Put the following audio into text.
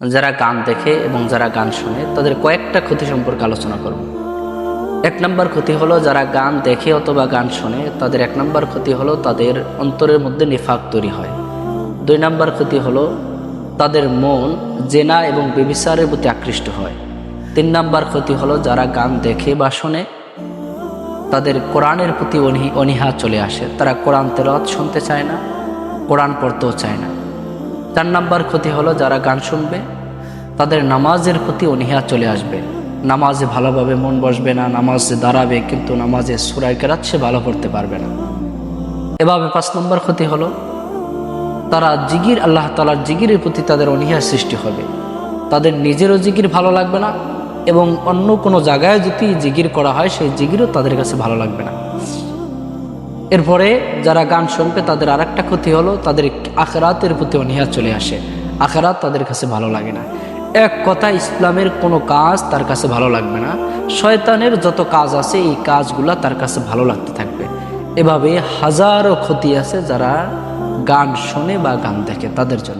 যারা গান দেখে এবং যারা গান শোনে তাদের কয়েকটা ক্ষতি সম্পর্কে আলোচনা করব। 1 নম্বর ক্ষতি হলো, যারা গান দেখে অথবা গান শোনে তাদের 1 নম্বর ক্ষতি হলো তাদের অন্তরের মধ্যে নিফাক তৈরি হয়। 2 নম্বর ক্ষতি হলো তাদের মন জেনা এবং ব্যভিচারের প্রতি আকৃষ্ট হয়। 3 নম্বর ক্ষতি হলো যারা গান দেখে বা শোনে তাদের কোরআনের প্রতি অনীহা চলে আসে, তারা কোরআন তেলাওয়াত শুনতে চায় না, কোরআন পড়তেও চায় না। 4 নম্বর ক্ষতি হলো যারা গান শুনবে তাদের নামাজের প্রতি অনীহা চলে আসবে, নামাজে ভালোভাবে মন বসবে না, নামাজে দাঁড়াবে কিন্তু নামাজে সূরা কেরাত সে ভালো পড়তে পারবে না। এভাবে 5 নম্বর ক্ষতি হলো তারা জিকির, আল্লাহ তাআলার জিকিরের প্রতি তাদের অনীহা সৃষ্টি হবে, তাদের নিজেরও জিকির ভালো লাগবে না এবং অন্য কোনো জায়গায় যদি জিকির করা হয় সেই জিকিরও তাদের কাছে ভালো লাগবে না। এরপরে যারা গান শুনবে তাদের আরেকটা ক্ষতি হলো তাদের আখিরাতের প্রতি অনীহা চলে আসে, আখিরাত তাদের কাছে ভালো লাগে না। এক কথা, ইসলামের কোনো কাজ তার কাছে ভালো লাগবে না, শয়তানের যত কাজ আছে এই কাজগুলা তার কাছে ভালো লাগতে থাকবে। এভাবে হাজারো ক্ষতি আছে যারা গান শোনে বা গান দেখে তাদের জন্য।